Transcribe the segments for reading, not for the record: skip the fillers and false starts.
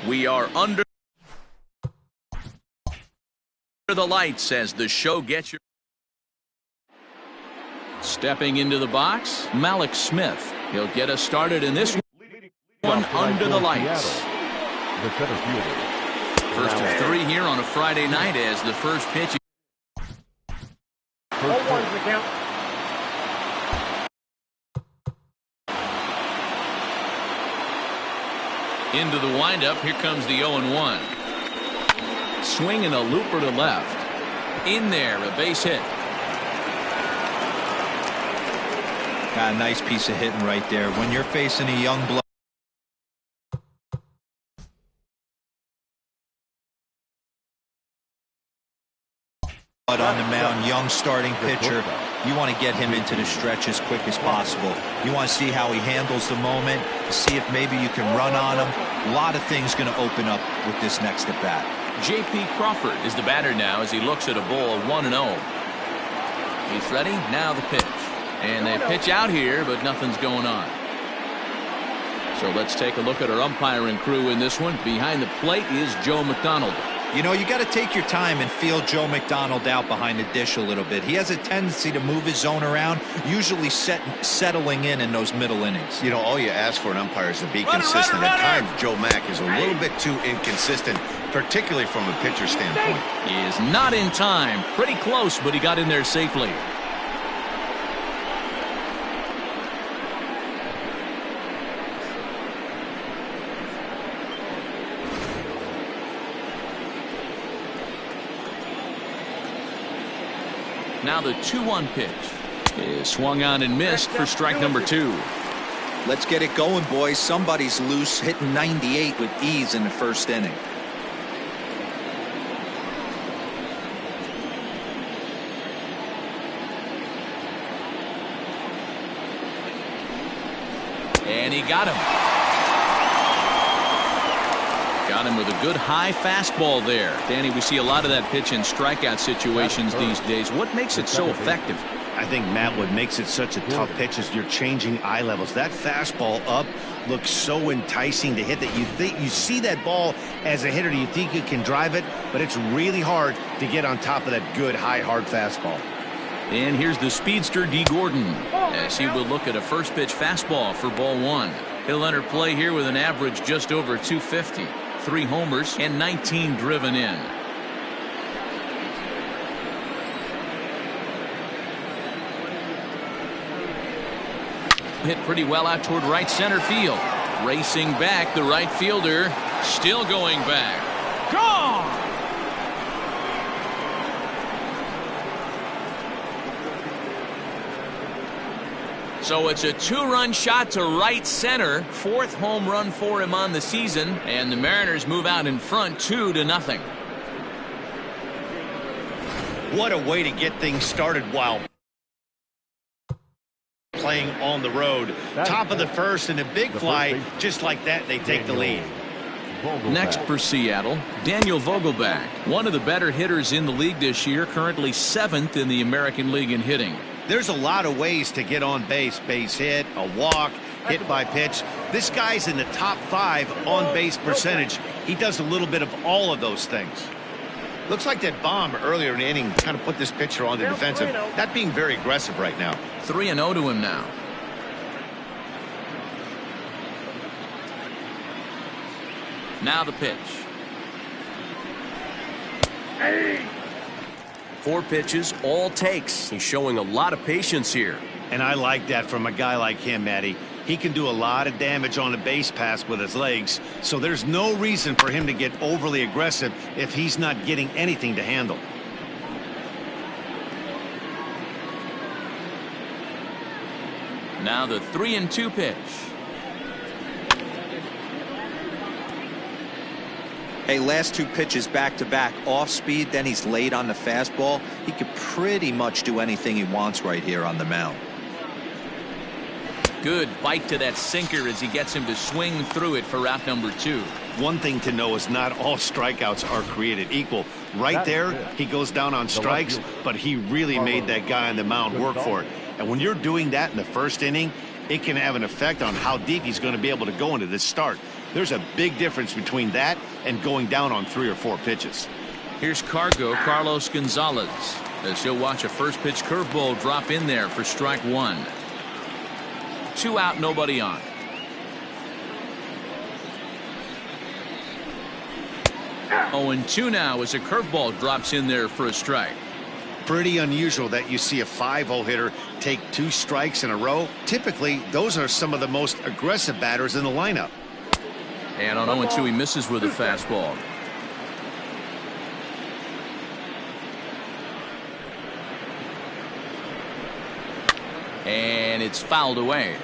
We are under the lights as the show gets your... Stepping into the box, Malik Smith. He'll get us started in this one under the lights. First of 3 here on a Friday night as the first pitch. Into the windup, here comes the 0-1. Swinging a looper to left. In there, a base hit. Got a nice piece of hitting right there. When you're facing a young blood on the mound, young starting pitcher, you want to get him into the stretch as quick as possible. You want to see how he handles the moment, see if maybe you can run on him. A lot of things going to open up with this next at bat. J.P. Crawford is the batter now as he looks at a ball 1-0. He's ready. Now the pitch. And they pitch out here, but nothing's going on. So let's take a look at our umpiring crew in this one. Behind the plate is Joe McDonald. You know, you got to take your time and feel Joe McDonald out behind the dish a little bit. He has a tendency to move his zone around, usually settling in those middle innings. You know, all you ask for an umpire is to be consistent. At times, Joe Mack is a little bit too inconsistent, particularly from a pitcher standpoint. He is not in time. Pretty close, but he got in there safely. Now the 2-1 pitch is swung on and missed for strike number 2. Let's get it going, boys. Somebody's loose, hitting 98 with ease in the first inning. And he got him. Got him with a good high fastball there. Danny, we see a lot of that pitch in strikeout situations these days. What makes it so effective? I think, Matt, what makes it such a tough pitch is you're changing eye levels. That fastball up looks so enticing to hit that you see that ball as a hitter, you think you can drive it, but it's really hard to get on top of that good high hard fastball. And here's the speedster D. Gordon as he will look at a first pitch fastball for ball 1. He'll enter play here with an average just over 250. 3 homers and 19 driven in. Hit pretty well out toward right center field. Racing back, the right fielder still going back. Gone! So it's a 2-run shot to right center. 4th home run for him on the season. And the Mariners move out in front 2-0. What a way to get things started while playing on the road. Top of the first and a big fly. Just like that, they take the lead. Next for Seattle, Daniel Vogelbach. One of the better hitters in the league this year. Currently 7th in the American League in hitting. There's a lot of ways to get on base. Base hit, a walk, hit by pitch. This guy's in the top 5 on base percentage. He does a little bit of all of those things. Looks like that bomb earlier in the inning kind of put this pitcher on the defensive. Not being very aggressive right now. 3-0 to him now. Now the pitch. 4 pitches, all takes. He's showing a lot of patience here. And I like that from a guy like him, Matty. He can do a lot of damage on a base pass with his legs, so there's no reason for him to get overly aggressive if he's not getting anything to handle. Now the 3-2 pitch. Hey, last 2 pitches back-to-back off speed, then he's late on the fastball. He could pretty much do anything he wants right here on the mound. Good bite to that sinker as he gets him to swing through it for out number 2. One thing to know is not all strikeouts are created equal. Right there, he goes down on strikes, but he really made that guy on the mound work for it. And when you're doing that in the first inning, it can have an effect on how deep he's going to be able to go into this start. There's a big difference between that and going down on 3 or 4 pitches. Here's Carlos Gonzalez, as he'll watch a first pitch curveball drop in there for strike 1. 2 out, nobody on. Oh, and 2 now as a curveball drops in there for a strike. Pretty unusual that you see a 5-0 hitter take 2 strikes in a row. Typically, those are some of the most aggressive batters in the lineup. And on 0-2, he misses with a fastball. And it's fouled away.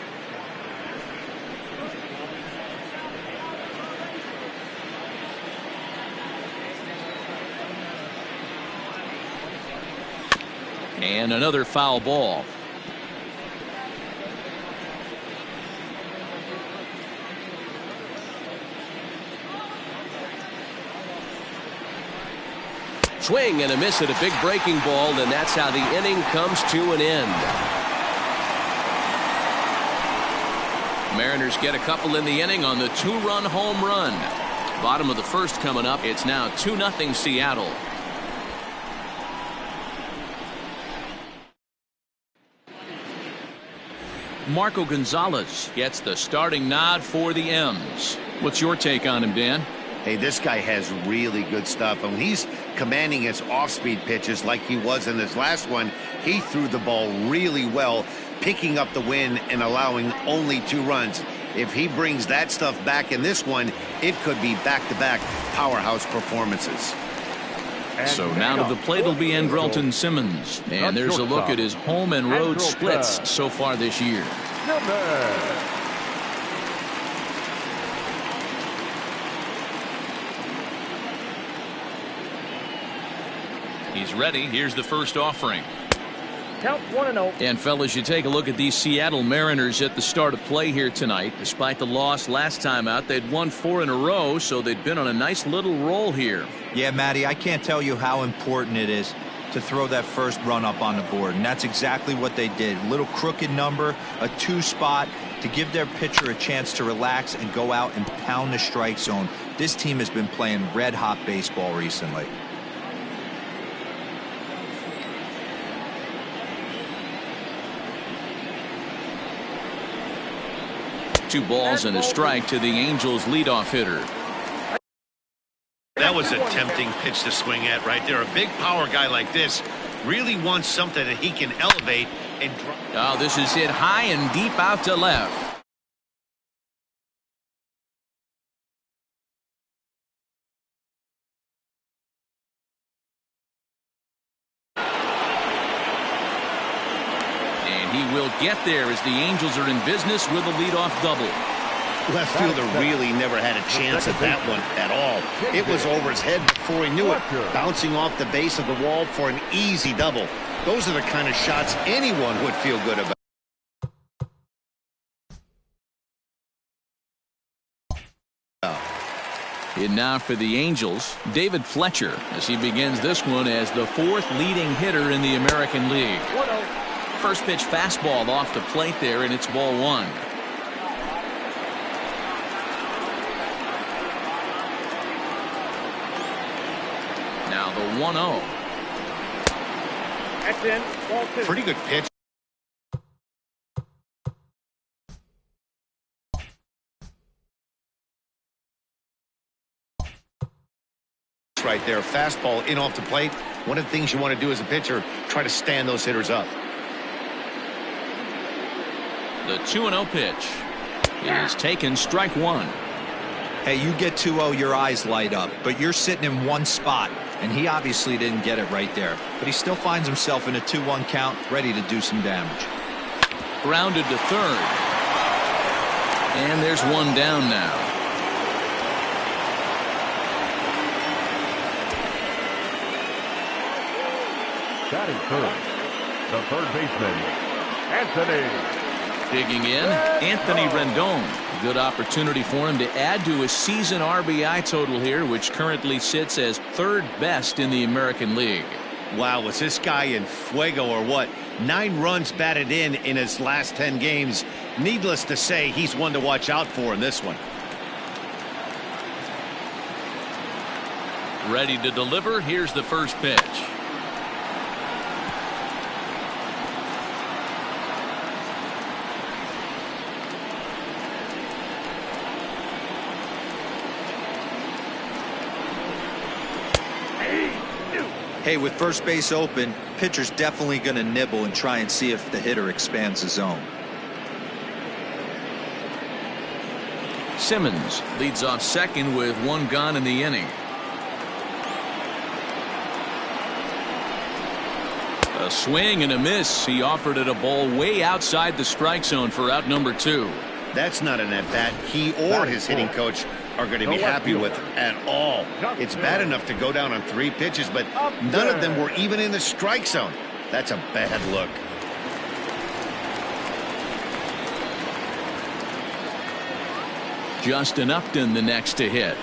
And another foul ball. Swing and a miss at a big breaking ball, and that's how the inning comes to an end. Mariners get a couple in the inning on the 2-run home run. Bottom of the first coming up. It's now 2-0 Seattle. Marco Gonzalez gets the starting nod for the M's. What's your take on him, Dan? Hey, this guy has really good stuff. And when he's commanding his off-speed pitches like he was in his last one, he threw the ball really well, picking up the win and allowing only 2 runs. If he brings that stuff back in this one, it could be back-to-back powerhouse performances. So now to the plate will be Andrelton Simmons. And there's a look at his home and road splits so far this year. He's ready. Here's the first offering. Count 1-0. And fellas, you take a look at these Seattle Mariners at the start of play here tonight. Despite the loss last time out, they'd won 4 in a row, so they'd been on a nice little roll here. Yeah, Matty, I can't tell you how important it is to throw that first run up on the board, and that's exactly what they did. Little crooked number, a 2 spot to give their pitcher a chance to relax and go out and pound the strike zone. This team has been playing red-hot baseball recently. 2 balls and a strike to the Angels leadoff hitter. That was a tempting pitch to swing at right there. A big power guy like this really wants something that he can elevate and drop. Oh, this is hit high and deep out to left. He will get there as the Angels are in business with a leadoff double. Left fielder really never had a chance at that one at all. It was over his head before he knew it, bouncing off the base of the wall for an easy double. Those are the kind of shots anyone would feel good about. And now for the Angels, David Fletcher, as he begins this one as the 4th leading hitter in the American League. First pitch fastball off the plate there, and it's ball 1. Now the 1-0. That's in. Ball 2. Pretty good pitch. Right there, fastball in off the plate. One of the things you want to do as a pitcher, try to stand those hitters up. The 2-0 pitch is taken, strike 1. Hey, you get 2-0, your eyes light up, but you're sitting in one spot, and he obviously didn't get it right there. But he still finds himself in a 2-1 count, ready to do some damage. Grounded to third. And there's one down now. Batting first, the third baseman, Anthony. Digging in, Anthony Rendon. Good opportunity for him to add to his season RBI total here, which currently sits as 3rd best in the American League. Wow, was this guy in fuego or what? 9 runs batted in his last 10 games. Needless to say, he's one to watch out for in this one. Ready to deliver. Here's the first pitch. Hey, with first base open, pitcher's definitely going to nibble and try and see if the hitter expands the zone. Simmons leads off second with one gone in the inning. A swing and a miss. He offered it a ball way outside the strike zone for out number 2. That's not an at-bat he or his hitting coach are going to be happy with at all. It's bad enough to go down on 3 pitches, but none of them were even in the strike zone. That's a bad look. Justin Upton the next to hit.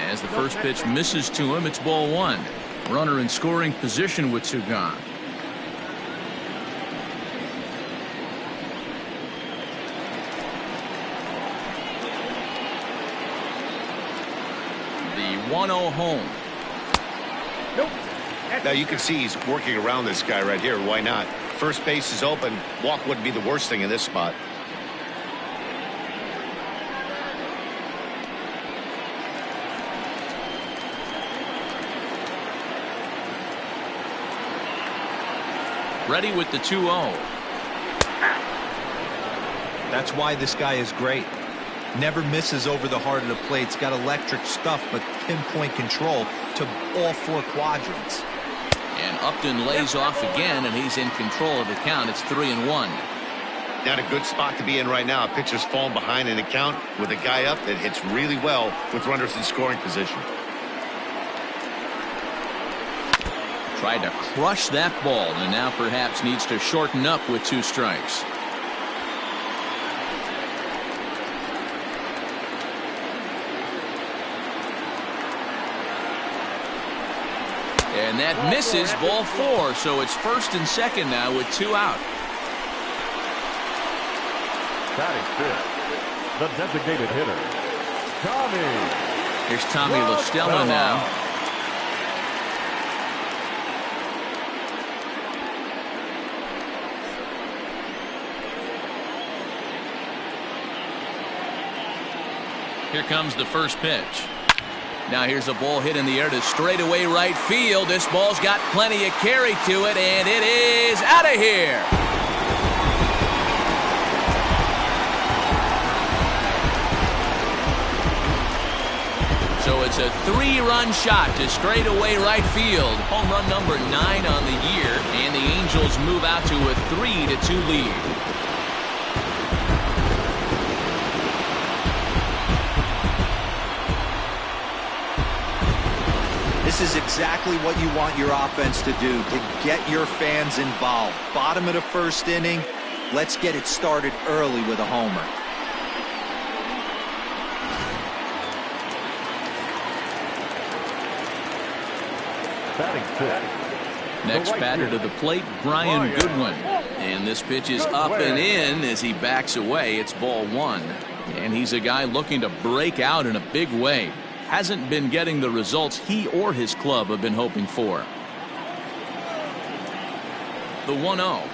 As the first pitch misses to him, it's ball 1. Runner in scoring position with 2 gone. The 1-0 home. Now you can see he's working around this guy right here. Why not? First base is open. Walk wouldn't be the worst thing in this spot. Ready with the 2-0. That's why this guy is great. Never misses over the heart of the plate. He's got electric stuff, but pinpoint control to all 4 quadrants. And Upton lays off again, and he's in control of the count. It's 3-1. Not a good spot to be in right now. A pitcher's falling behind in the count with a guy up that hits really well with runners in scoring position. Tried to crush that ball, and now perhaps needs to shorten up with 2 strikes. And that misses, ball 4, so it's first and second now with 2 out. Batting fifth, the designated hitter, Tommy. Here's Tommy La Stella now. Here comes the first pitch. Now here's a ball hit in the air to straightaway right field. This ball's got plenty of carry to it, and it is out of here. So it's a 3-run shot to straightaway right field. Home run number 9 on the year, and the Angels move out to a 3-2 lead. This is exactly what you want your offense to do, to get your fans involved. Bottom of the first inning, let's get it started early with a homer. Batting fifth. Next batter to the plate, Brian Goodwin. And this pitch is up and in as he backs away. It's ball 1. And he's a guy looking to break out in a big way. Hasn't been getting the results he or his club have been hoping for. The 1-0.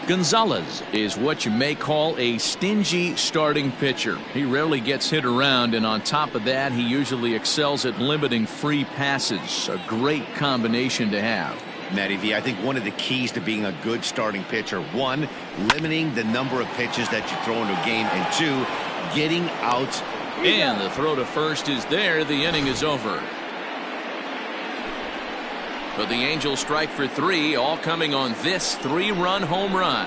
Gonzalez is what you may call a stingy starting pitcher. He rarely gets hit around, and on top of that, he usually excels at limiting free passes. A great combination to have. Matty V, I think one of the keys to being a good starting pitcher, 1, limiting the number of pitches that you throw into a game, and 2, getting outs. And the throw to first is there. The inning is over. But the Angels strike for 3, all coming on this 3-run home run.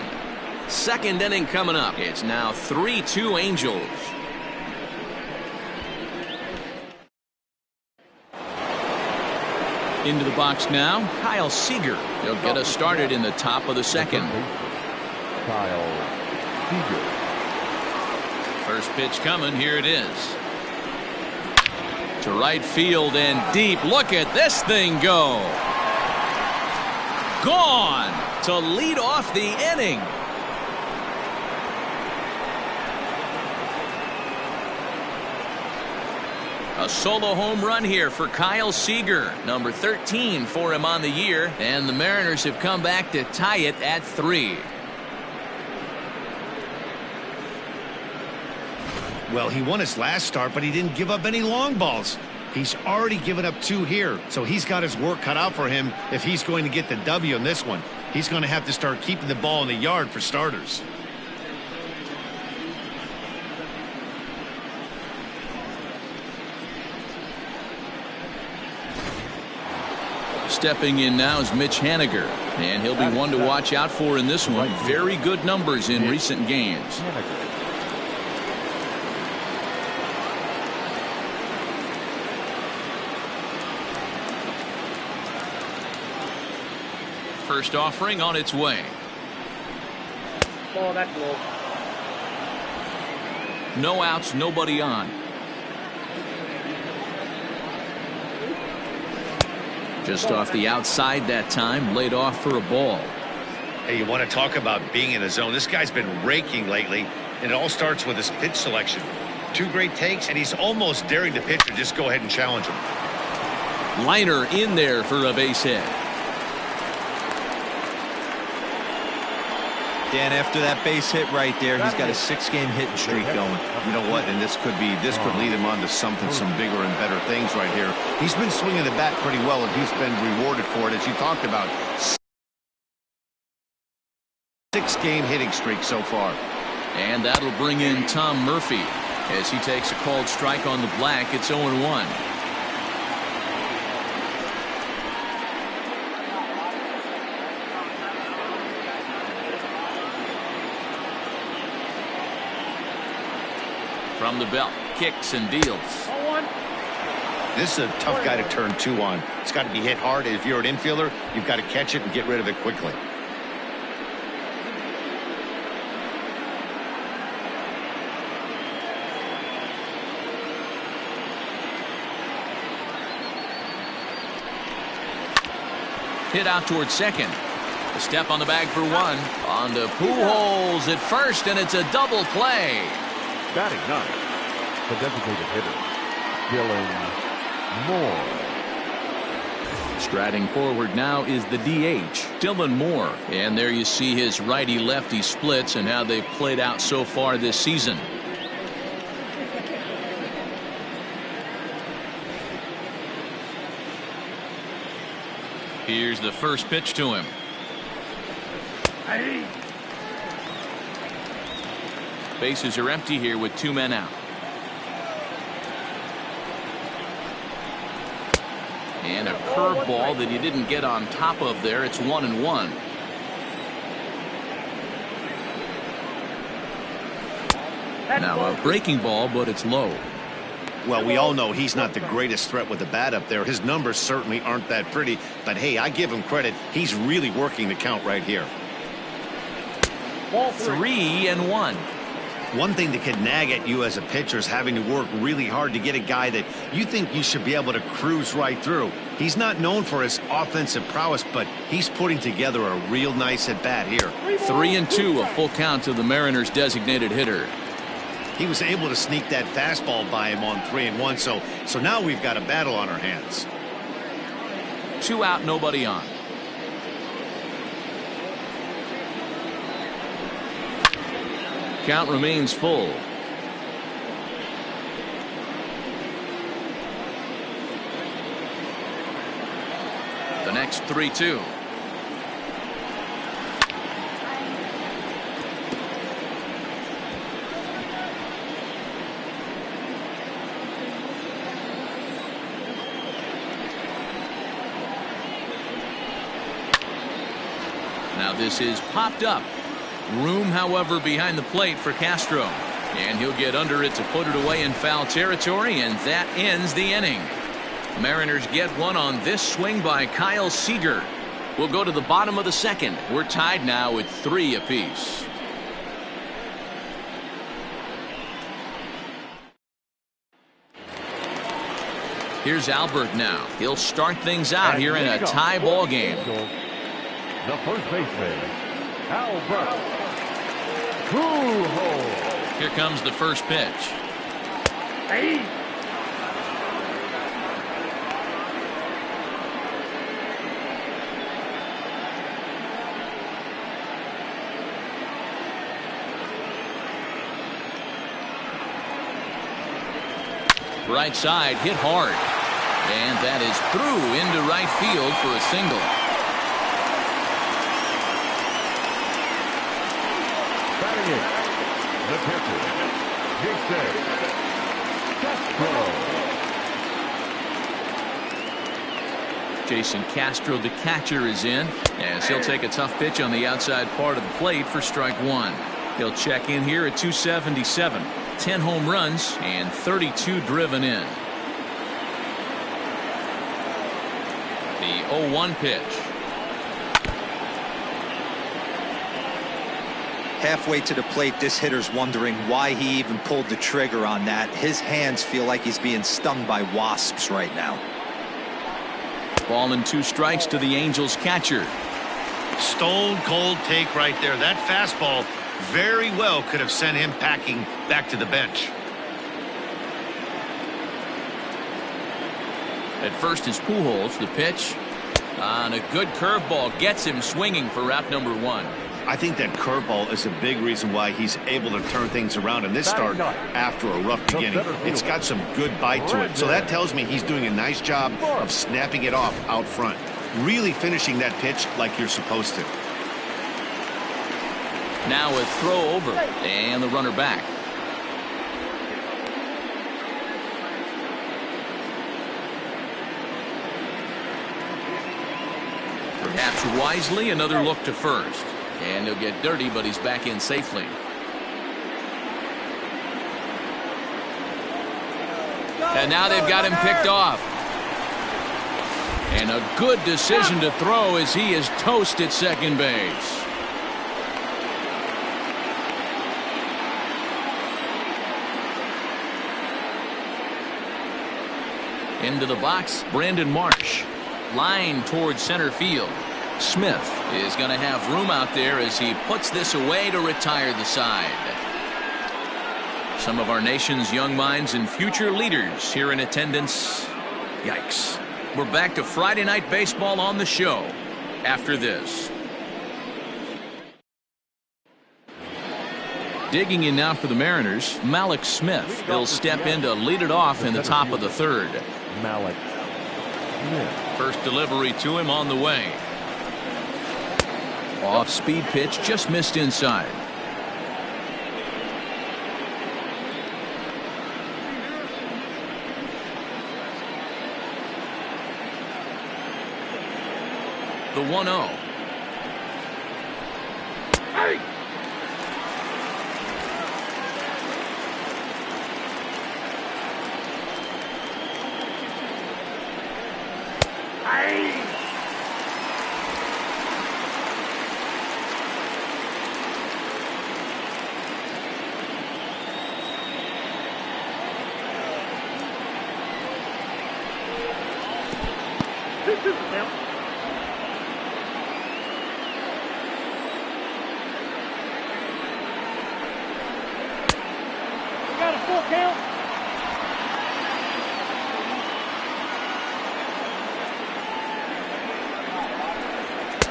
Second inning coming up. It's now 3-2 Angels. Into the box now, Kyle Seager. He'll get us started in the top of the second. Kyle Seager. First pitch coming. Here it is. To right field and deep. Look at this thing go. Gone to lead off the inning. A solo home run here for Kyle Seager, number 13 for him on the year, and the Mariners have come back to tie it at 3. Well, he won his last start, but he didn't give up any long balls. He's already given up 2 here, so he's got his work cut out for him if he's going to get the W in this one. He's going to have to start keeping the ball in the yard for starters. Stepping in now is Mitch Haniger, and he'll be one to watch out for in this one. Very good numbers in recent games. First offering on its way. Oh, that's low. No outs, nobody on. Just off the outside that time, laid off for a ball. Hey, you want to talk about being in a zone? This guy's been raking lately, and it all starts with his pitch selection. 2 great takes, and he's almost daring the pitcher just go ahead and challenge him. Liner in there for a base hit. Dan, after that base hit right there, he's got a 6-game hitting streak going. You know what? And this could lead him on to some bigger and better things right here. He's been swinging the bat pretty well, and he's been rewarded for it, as you talked about. 6-game hitting streak so far. And that'll bring in Tom Murphy as he takes a called strike on the black. It's 0-1. From the belt, kicks and deals. This is a tough guy to turn 2 on. It's got to be hit hard. If you're an infielder, you've got to catch it and get rid of it quickly. Hit out towards second. A step on the bag for 1. On to Pujols at first, and it's a double play. Batting 9, the designated hitter, Dylan Moore. Striding forward now is the DH, Dylan Moore. And there you see his righty-lefty splits and how they've played out so far this season. Here's the first pitch to him. Bases are empty here with 2 men out. And a curveball that he didn't get on top of there. It's 1-1. Now a breaking ball, but it's low. Well, we all know he's not the greatest threat with the bat up there. His numbers certainly aren't that pretty. But, hey, I give him credit. He's really working the count right here. 3-1. One thing that can nag at you as a pitcher is having to work really hard to get a guy that you think you should be able to cruise right through. He's not known for his offensive prowess, but he's putting together a real nice at-bat here. 3-2, a full count to the Mariners' designated hitter. He was able to sneak that fastball by him on 3-1, so now we've got a battle on our hands. 2 out, nobody on. Count remains full. The next 3-2. Now this is popped up. Room, however, behind the plate for Castro. And he'll get under it to put it away in foul territory, and that ends the inning. Mariners get one on this swing by Kyle Seager. We'll go to the bottom of the second. We're tied now at 3 apiece. Here's Albert now. He'll start things out here in a tie ball game. The first baseman, Albert Pujols. Here comes the first pitch. Right side hit hard. And that is through into right field for a single. Batting in, the pitcher, Jason Castro, the catcher, is in as he'll take a tough pitch on the outside part of the plate for strike one. He'll check in here at 277. 10 home runs and 32 driven in. The 0-1 pitch. Halfway to the plate, this hitter's wondering why he even pulled the trigger on that. His hands feel like he's being stung by wasps right now. Ball and 2 strikes to the Angels catcher. Stone cold take right there. That fastball very well could have sent him packing back to the bench. At first is Pujols. The pitch on a good curveball gets him swinging for wrap number 1. I think that curveball is a big reason why he's able to turn things around in this start after a rough beginning. It's got some good bite to it. So that tells me he's doing a nice job of snapping it off out front. Really finishing that pitch like you're supposed to. Now a throw over and the runner back. Perhaps wisely, another look to first. And he'll get dirty, but he's back in safely. And now they've got him picked off. And a good decision to throw as he is toast at second base. Into the box, Brandon Marsh. Line towards center field. Smith is going to have room out there as he puts this away to retire the side. Some of our nation's young minds and future leaders here in attendance. Yikes. We're back to Friday night baseball on the show after this. Digging in now for the Mariners, Malik Smith. He'll step in to lead it off in the top of the third. Malik. First delivery to him on the way. Off speed pitch, just missed inside. The 1-0. Hey! Got a full count.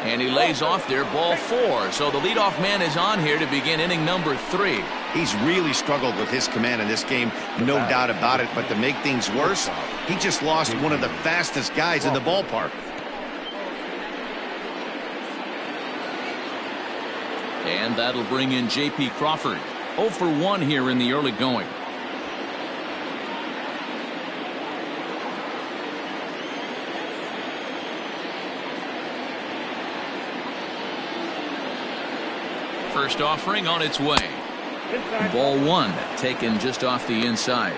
And he lays off there, ball 4. So the leadoff man is on here to begin inning number 3. He's really struggled with his command in this game, no doubt about it. But to make things worse, he just lost one of the fastest guys in the ballpark. And that'll bring in J.P. Crawford. 0 for 1 here in the early going. First offering on its way. Ball 1 taken just off the inside.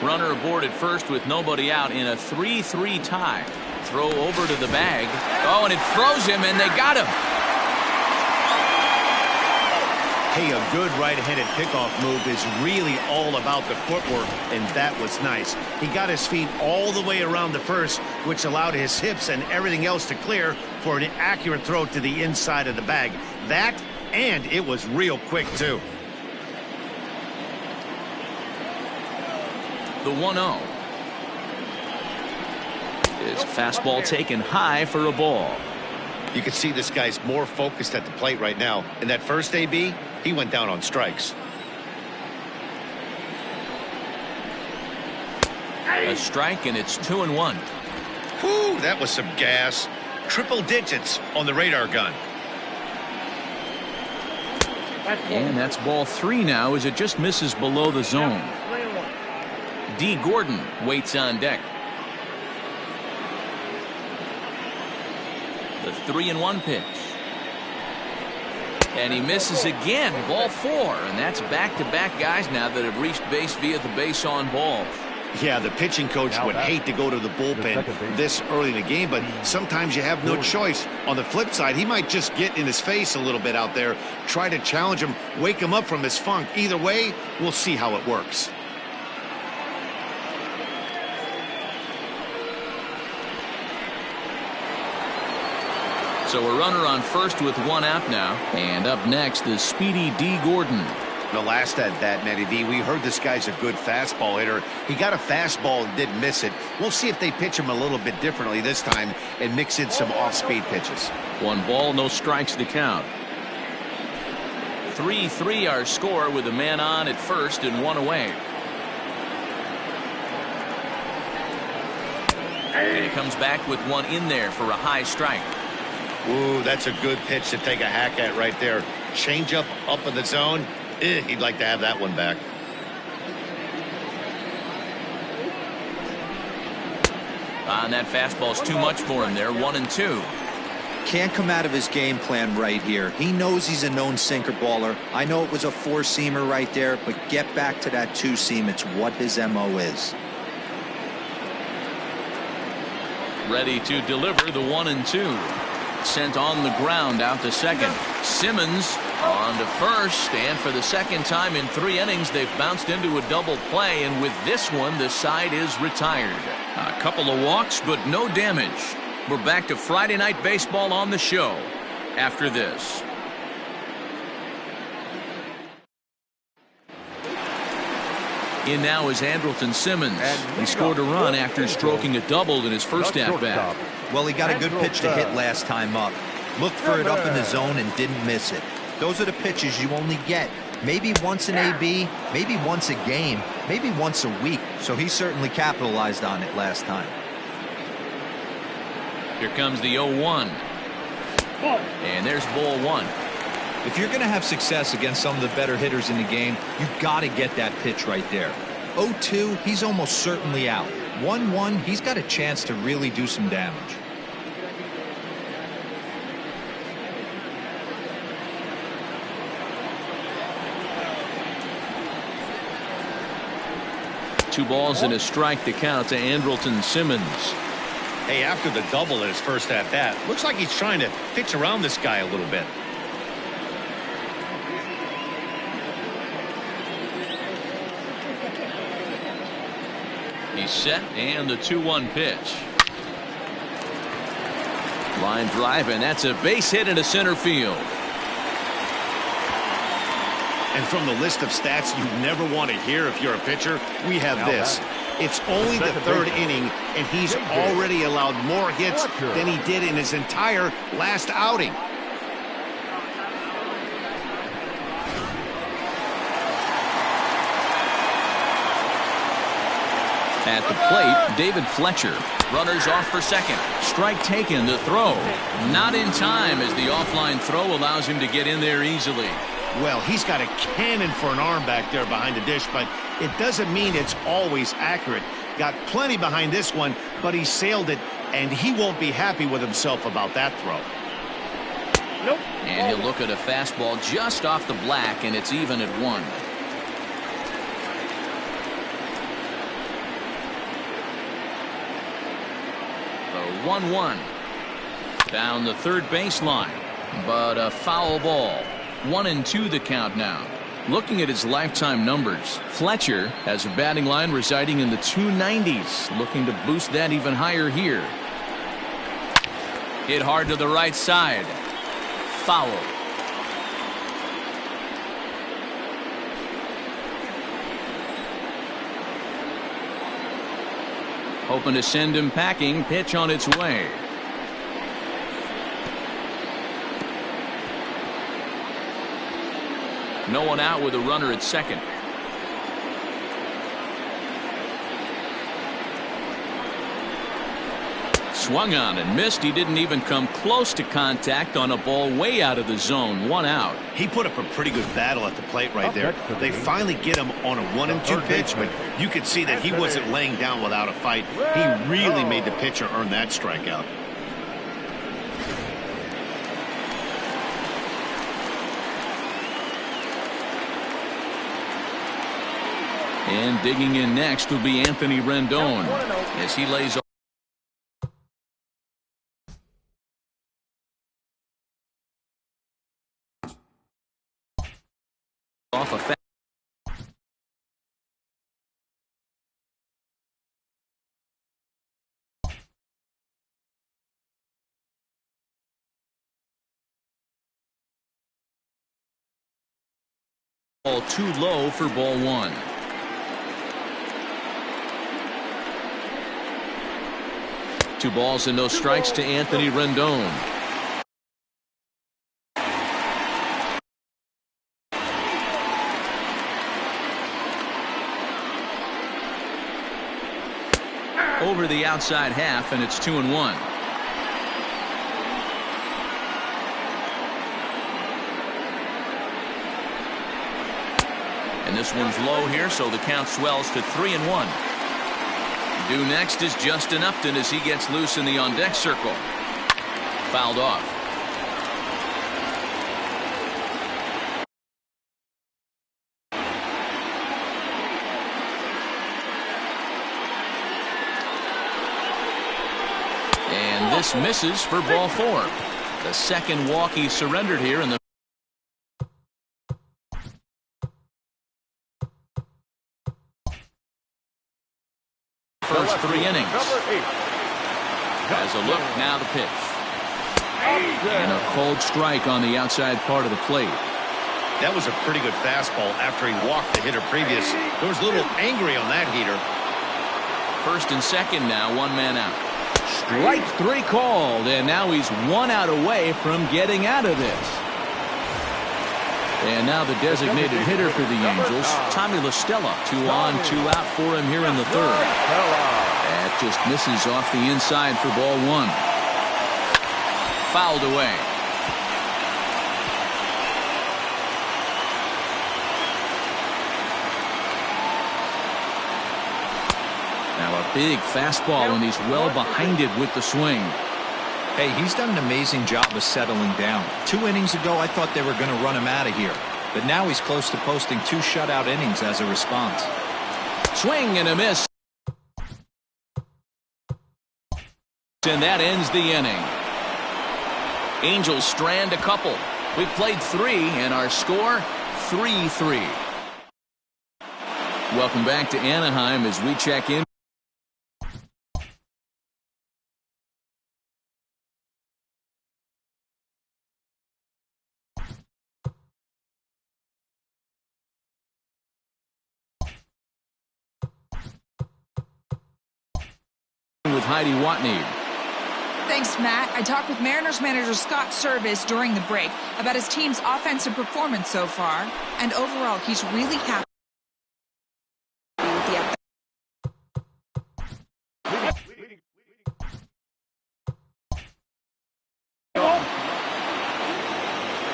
Runner aboard at first with nobody out in a 3-3 tie. Throw over to the bag. Oh, and it froze him, and they got him. Hey, a good right-handed pickoff move is really all about the footwork, and that was nice. He got his feet all the way around the first, which allowed his hips and everything else to clear for an accurate throw to the inside of the bag. That, and it was real quick, too. The 1-0. His fastball taken high for a ball. You can see this guy's more focused at the plate right now. In that first AB, he went down on strikes. A strike, and it's 2-1. Whew, that was some gas. Triple digits on the radar gun. And that's ball 3 now as it just misses below the zone. D. Gordon waits on deck. The 3-1 pitch. And he misses again. Ball 4. And that's back-to-back guys now that have reached base via the base on balls. Yeah, the pitching coach would hate to go to the bullpen this early in the game, but sometimes you have no choice. On the flip side, he might just get in his face a little bit out there, try to challenge him, wake him up from his funk. Either way, we'll see how it works. So a runner on first with 1 out now. And up next is speedy D. Gordon. The last at bat, Matty D, we heard this guy's a good fastball hitter. He got a fastball and didn't miss it. We'll see if they pitch him a little bit differently this time and mix in some off-speed pitches. 1 ball, no strikes to count. 3-3 our score with a man on at first and 1 away. And he comes back with 1 in there for a high strike. Ooh, that's a good pitch to take a hack at right there. Change up in the zone. He'd like to have that one back. And that fastball's too much for him there. 1-2. Can't come out of his game plan right here. He knows he's a known sinker baller. I know it was a 4-seamer right there, but get back to that 2-seam. It's what his MO is. Ready to deliver the 1-2. Sent on the ground out to second. Simmons on to first, and for the second time in 3 innings they've bounced into a double play, and with this one the side is retired. A couple of walks but no damage. We're back to Friday Night Baseball on the show after this. In now is Andrelton Simmons. He scored a run after stroking a double in his first at-bat. Well, he got a good pitch to hit last time up. Looked for it up in the zone and didn't miss it. Those are the pitches you only get maybe once an AB, maybe once a game, maybe once a week. So he certainly capitalized on it last time. Here comes the 0-1. And there's ball 1. If you're going to have success against some of the better hitters in the game, you've got to get that pitch right there. 0-2, he's almost certainly out. 1-1, he's got a chance to really do some damage. Two balls and a strike to count to Andrelton Simmons. Hey, after the double in his first at-bat, looks like he's trying to pitch around this guy a little bit. He's set, and the 2-1 pitch. Line drive, and that's a base hit into center field. And from the list of stats you never want to hear if you're a pitcher, we have this. It's only the 3rd inning, and he's already allowed more hits than he did in his entire last outing. At the plate, David Fletcher. Runners off for second. Strike taken, the throw. Not in time as the offline throw allows him to get in there easily. Well, he's got a cannon for an arm back there behind the dish, but it doesn't mean it's always accurate. Got plenty behind this one, but he sailed it, and he won't be happy with himself about that throw. Nope. And he'll look at a fastball just off the black, and it's even at 1. The 1-1. Down the third baseline, but a foul ball. 1-2 the count now. Looking at his lifetime numbers, Fletcher has a batting line residing in the 290s, looking to boost that even higher here. Hit hard to the right side. Foul. Hoping to send him packing. Pitch on its way. No one out with a runner at second. Swung on and missed. He didn't even come close to contact on a ball way out of the zone. 1 out. He put up a pretty good battle at the plate right there. They finally get him on a 1-2 pitch, but you could see that he wasn't laying down without a fight. He really made the pitcher earn that strikeout. And digging in next will be Anthony Rendon as he lays off a fast. Ball too low for ball 1. Two balls and no strikes to Anthony Rendon. Over the outside half, and it's 2-1. And this one's low here, so the count swells to 3-1. Due next is Justin Upton as he gets loose in the on-deck circle. Fouled off. And this misses for ball 4. The second walk he surrendered here in the first 3 innings. As a look, now the pitch. And a cold strike on the outside part of the plate. That was a pretty good fastball after he walked the hitter previous. There was a little angry on that heater. First and second now, 1 man out. Strike 3 called, and now he's 1 out away from getting out of this. And now the designated hitter for the Angels, Tommy La Stella. 2 on, 2 out for him here in the 3rd. That just misses off the inside for ball 1. Fouled away. Now a big fastball, and he's well behind it with the swing. Hey, he's done an amazing job of settling down. 2 innings ago, I thought they were going to run him out of here. But now he's close to posting 2 shutout innings as a response. Swing and a miss. And that ends the inning. Angels strand a couple. We've played 3, and our score, 3-3. Welcome back to Anaheim as we check in. With Heidi Watney. Thanks, Matt. I talked with Mariners manager Scott Service during the break about his team's offensive performance so far, and overall, he's really happy with the at.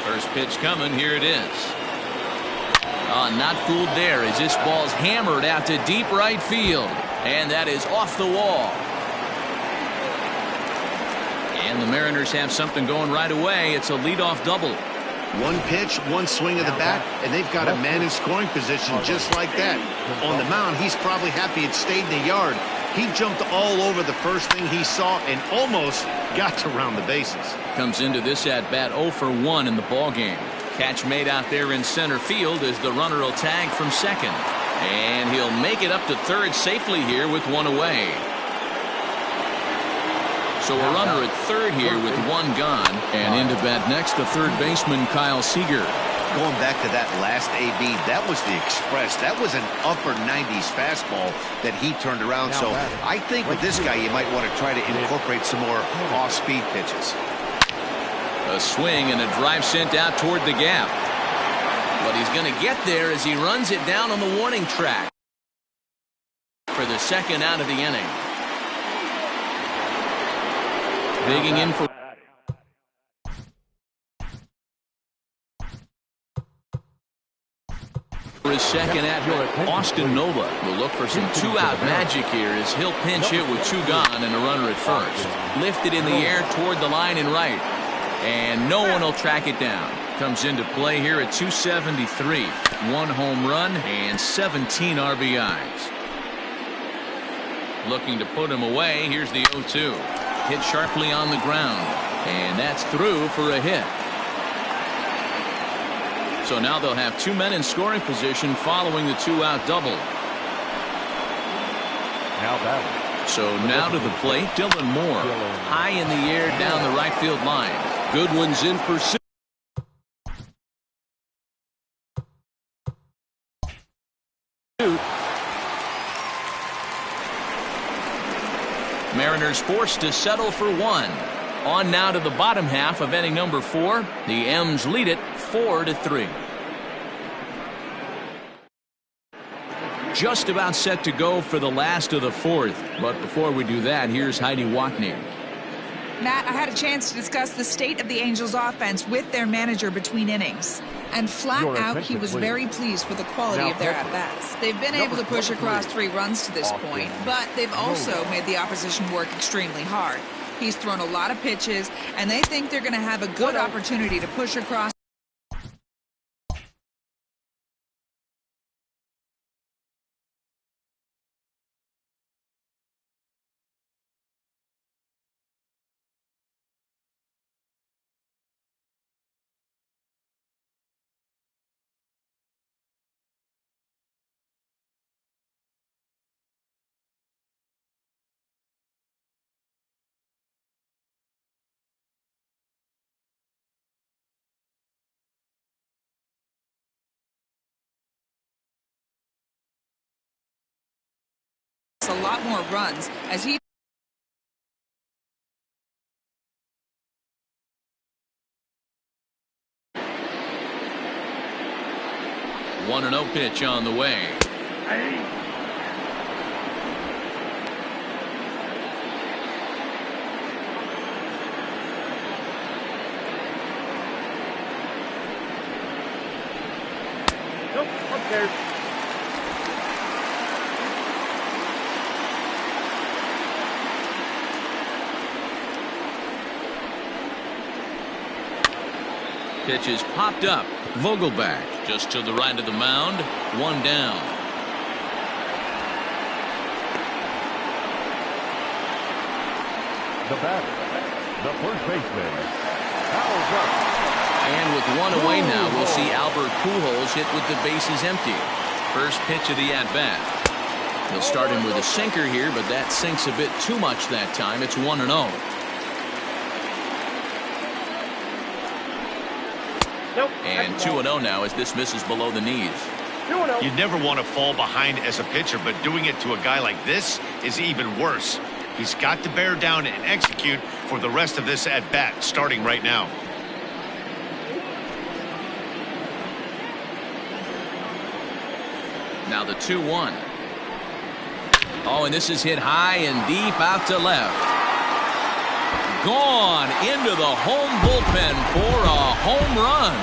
First pitch coming. Here it is. Not fooled there as this ball's hammered out to deep right field, and that is off the wall. And the Mariners have something going right away. It's a leadoff double. 1 pitch, 1 swing of the bat, and they've got a man in scoring position just like that. On the mound, he's probably happy it stayed in the yard. He jumped all over the first thing he saw and almost got to round the bases. Comes into this at bat 0 for 1 in the ball game. Catch made out there in center field as the runner will tag from second. And he'll make it up to third safely here with 1 away. So a runner at third here with 1 gone. And into bat next, the third baseman, Kyle Seager. Going back to that last AB, that was the express. That was an upper 90s fastball that he turned around. So I think with this guy, you might want to try to incorporate some more off-speed pitches. A swing and a drive sent out toward the gap. But he's going to get there as he runs it down on the warning track for the second out of the inning. Digging in for his second at Austin Nola will look for some two-out magic here as he'll pinch hit with two gone and a runner at first. Lifted in the air toward the line and right. And no one will track it down. Comes into play here at 273. One home run and 17 RBIs. Looking to put him away. Here's the 0-2. Hit sharply on the ground. And that's through for a hit. So now they'll have two men in scoring position following the two-out double. Now batting. So now to the plate, Dylan Moore. High in the air down the right field line. Goodwin's in pursuit. Mariners forced to settle for one. On now to the bottom half of inning number 4. The M's lead it 4-3. Just about set to go for the last of the 4th. But before we do that, here's Heidi Watney. Matt, I had a chance to discuss the state of the Angels offense with their manager between innings. And flat out, he was very pleased with the quality of their at-bats. They've been able to push across 3 runs to this point, but they've also made the opposition work extremely hard. He's thrown a lot of pitches, and they think they're going to have a good opportunity to push across. A lot more runs as he 1-0 pitch on the way. Nope, upstairs. Pitch is popped up. Vogelback just to the right of the mound. One down. The batter, the first baseman, fouls up. And with one away now, we'll see Albert Pujols hit with the bases empty. First pitch of the at-bat. He'll start him with a sinker here, but that sinks a bit too much that time. It's 1-0. Nope. And 2-0 now as this misses below the knees. 2-0. You never want to fall behind as a pitcher, but doing it to a guy like this is even worse. He's got to bear down and execute for the rest of this at-bat, starting right now. Now the 2-1. Oh, and this is hit high and deep out to left. Gone into the home bullpen for a home run.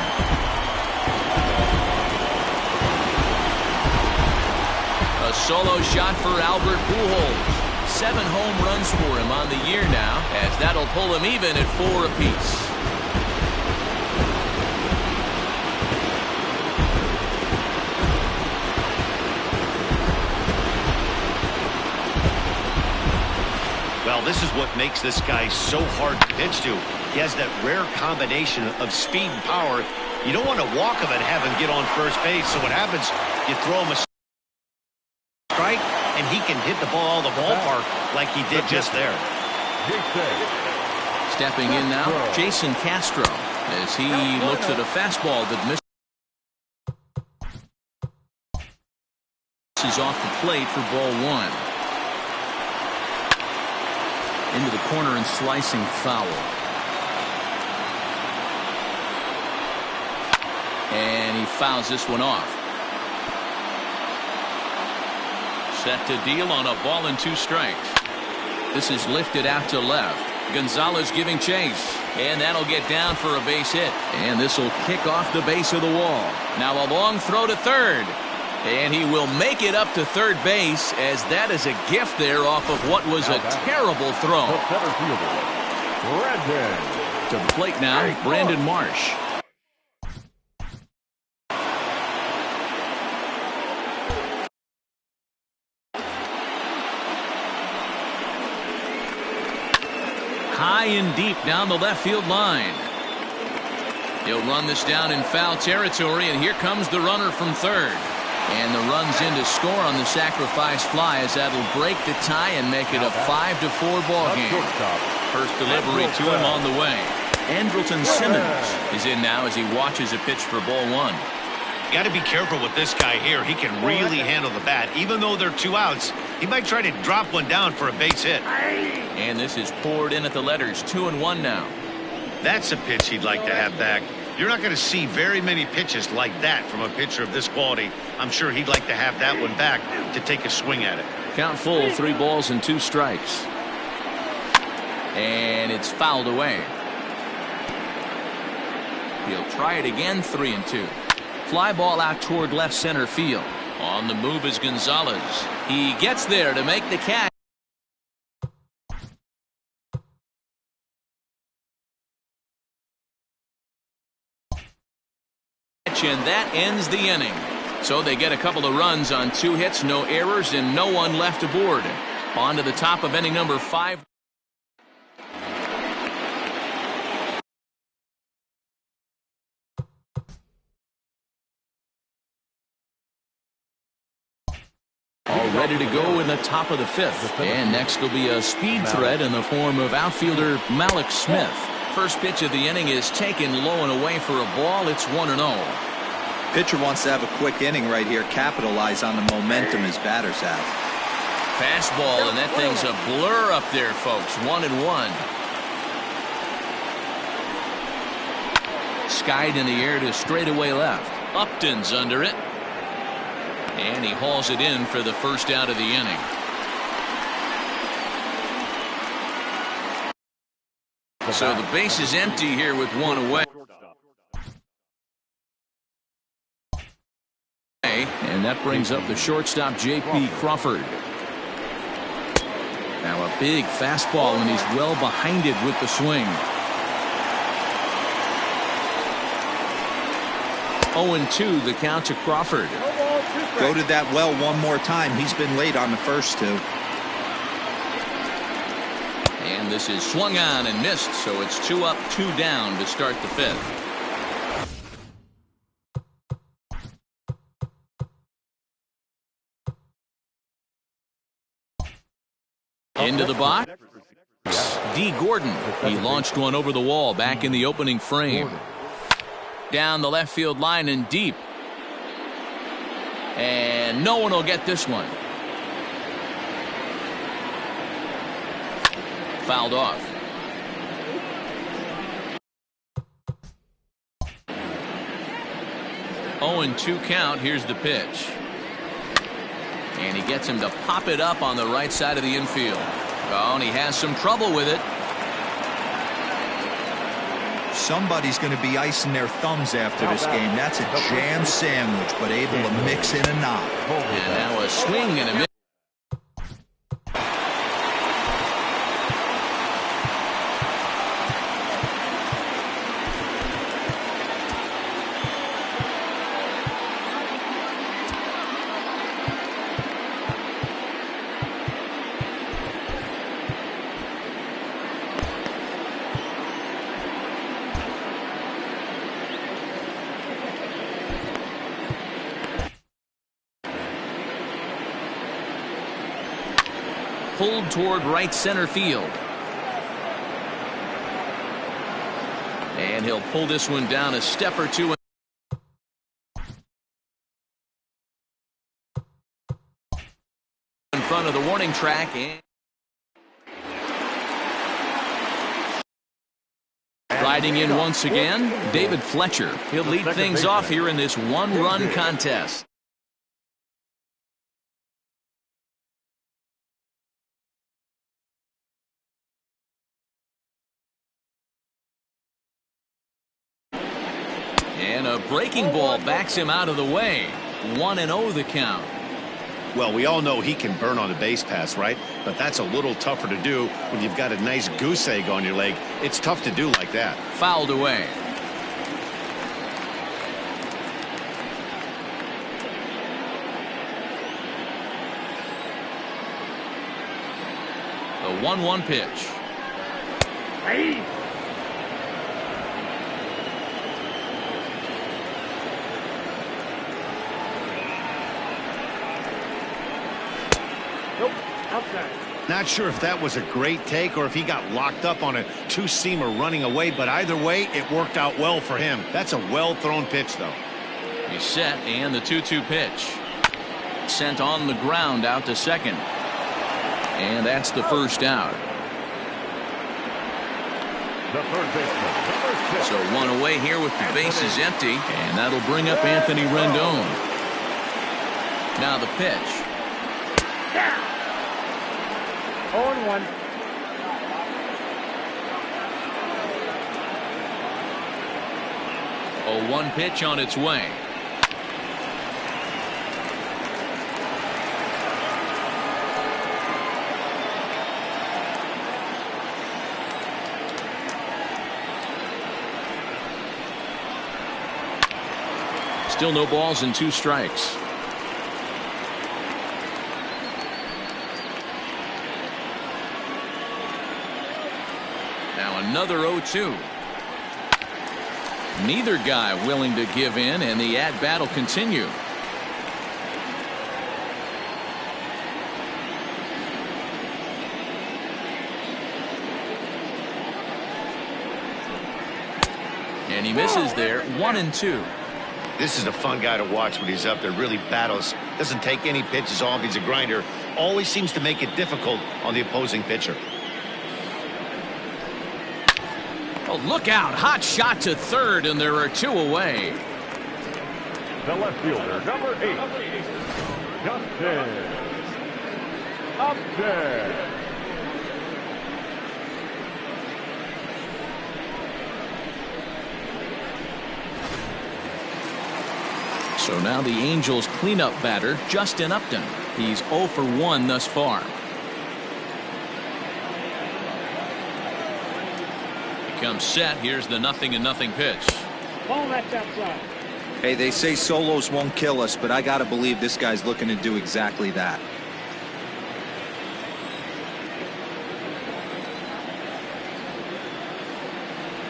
A solo shot for Albert Pujols. 7 home runs for him on the year now, as that'll pull him even at 4 apiece. Well, this is what makes this guy so hard to pitch to. He has that rare combination of speed and power. You don't want to walk him and have him get on first base. So what happens, you throw him a strike, and he can hit the ball out of the ballpark like he did just there. Stepping in now, Jason Castro, as he looks at a fastball that misses off the plate for ball 1. Into the corner and slicing foul. And he fouls this one off. Set to deal on a ball and 2 strikes. This is lifted out to left. Gonzalez giving chase, and that'll get down for a base hit. And this will kick off the base of the wall. Now a long throw to third, and he will make it up to third base, as that is a gift there off of what was a terrible throw. The center fielder, Brandon. To the plate now, Brandon Marsh. High and deep down the left field line. He'll run this down in foul territory, and here comes the runner from third. And the run's in to score on the sacrifice fly, as that'll break the tie and make it a 5-4 ball game. First delivery to him on the way. Andrelton Simmons is in now as he watches a pitch for ball 1. You got to be careful with this guy here. He can really handle the bat. Even though they're 2 outs, he might try to drop one down for a base hit. And this is poured in at the letters. 2-1 now. That's a pitch he'd like to have back. You're not going to see very many pitches like that from a pitcher of this quality. I'm sure he'd like to have that one back to take a swing at it. Count full, 3 balls and 2 strikes. And it's fouled away. He'll try it again, 3-2. Fly ball out toward left center field. On the move is Gonzalez. He gets there to make the catch. And that ends the inning. So they get a couple of runs on 2 hits, no errors, and no one left aboard. On to the top of inning number 5. All ready to go in the top of the 5th. And next will be a speed threat in the form of outfielder Malik Smith. First pitch of the inning is taken low and away for a ball. It's 1-0. Pitcher wants to have a quick inning right here, capitalize on the momentum his batters have. Fastball, and that thing's a blur up there, folks. 1-1. Skied in the air to straightaway left. Upton's under it. And he hauls it in for the first out of the inning. So the base is empty here with 1 away. And that brings up the shortstop, J.P. Crawford. Now a big fastball, and he's well behind it with the swing. 0-2 the count to Crawford. Go to that well one more time. He's been late on the first 2. And this is swung on and missed, so it's 2 up, 2 down to start the 5th. Into the box, D. Gordon. He launched one over the wall back in the opening frame. Down the left field line and deep. And no one will get this one. Fouled off. Oh, and 2 count. Here's the pitch. And he gets him to pop it up on the right side of the infield. Oh, and he has some trouble with it. Somebody's going to be icing their thumbs after this game. That's a jam sandwich, but able to mix in a knock. And now a swing and a miss. Pulled toward right center field. And he'll pull this one down a step or 2 in front of the warning track. And Riding in once again, David Fletcher. He'll lead things off here in this one-run contest. And a breaking ball backs him out of the way. 1-0 the count. Well, we all know he can burn on a base pass, right? But that's a little tougher to do when you've got a nice goose egg on your leg. It's tough to do like that. Fouled away. The 1-1 pitch. Hey. Nope. Outside. Not sure if that was a great take or if he got locked up on a two-seamer running away, but either way, it worked out well for him. That's a well-thrown pitch, though. He's set, and the 2-2 pitch. Sent on the ground out to second. And that's the first out. The third baseman, number 6. So one away here with the bases empty, and that'll bring up Anthony Rendon. Now the pitch. 0-1. A 1 pitch on its way. Still no balls and 2 strikes. Now another 0-2. Neither guy willing to give in, and the at-bat will continue. And he misses there. 1-2. This is a fun guy to watch when he's up there. Really battles. Doesn't take any pitches off. He's a grinder. Always seems to make it difficult on the opposing pitcher. Oh, look out. Hot shot to third, and there are 2 away. The left fielder, number 8. Justin Upton. So now the Angels cleanup batter, Justin Upton. He's 0 for 1 thus far. He comes set. Here's the 0-0 pitch. Ball that's outside. Hey, they say solos won't kill us, but I got to believe this guy's looking to do exactly that.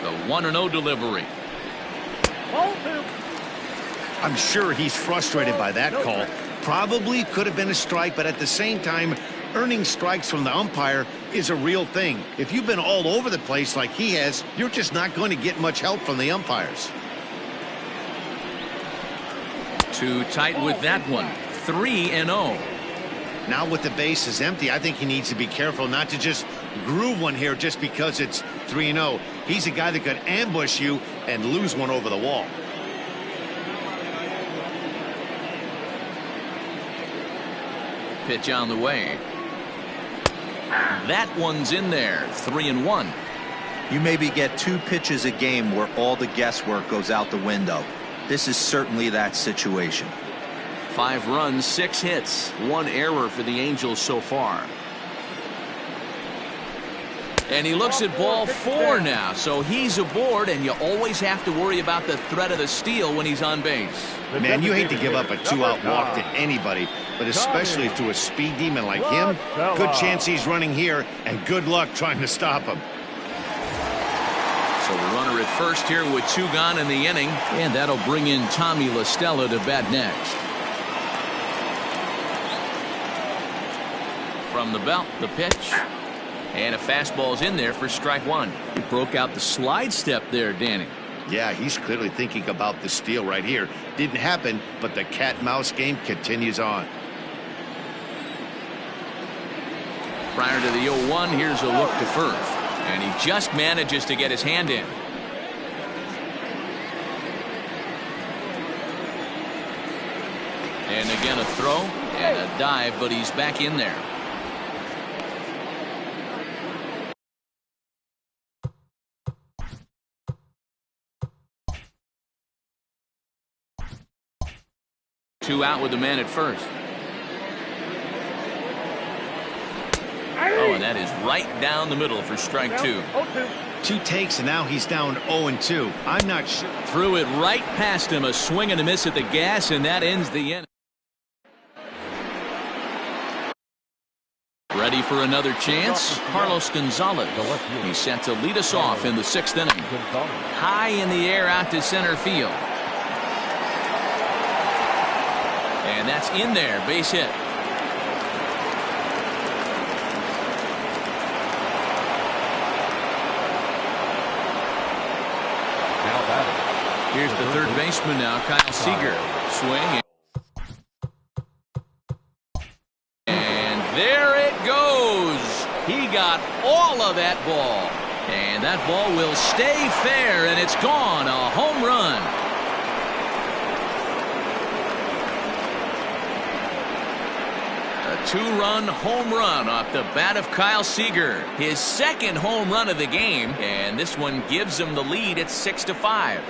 The 1-0 delivery. Ball 2. I'm sure he's frustrated by that call. Probably could have been a strike, but at the same time, earning strikes from the umpire is a real thing. If you've been all over the place like he has, you're just not going to get much help from the umpires. Too tight with that one. 3-0. Now with the bases empty, I think he needs to be careful not to just groove one here just because it's 3-0. He's a guy that could ambush you and lose one over the wall. Pitch on the way. That one's in there. 3-1. You maybe get 2 pitches a game where all the guesswork goes out the window. This is certainly that situation. 5 runs, 6 hits, 1 error for the Angels so far. And he looks at ball 4 now, so he's aboard, and you always have to worry about the threat of the steal when he's on base. Man, you hate to give up a 2-out walk to anybody, but especially to a speed demon like him. Good chance he's running here, and good luck trying to stop him. So the runner at first here with 2 gone in the inning, and that'll bring in Tommy La Stella to bat next. From the belt, the pitch. And a fastball's in there for strike 1. He broke out the slide step there, Danny. Yeah, he's clearly thinking about the steal right here. Didn't happen, but the cat-mouse game continues on. Prior to the 0-1, here's a look to first. And he just manages to get his hand in. And again a throw and a dive, but he's back in there. Two out with the man at first. Oh, and that is right down the middle for strike two. 2 takes, and now he's down 0-2. I'm not sure. Threw it right past him. A swing and a miss at the gas, and that ends the inning. Ready for another chance? Carlos Gonzalez. He's set to lead us off in the 6th inning. High in the air out to center field. And that's in there. Base hit. Here's the third baseman now, Kyle Seager. Swing. And there it goes. He got all of that ball. And that ball will stay fair, and it's gone. A home run. A 2-run home run off the bat of Kyle Seager. His second home run of the game, and this one gives him the lead at 6-5.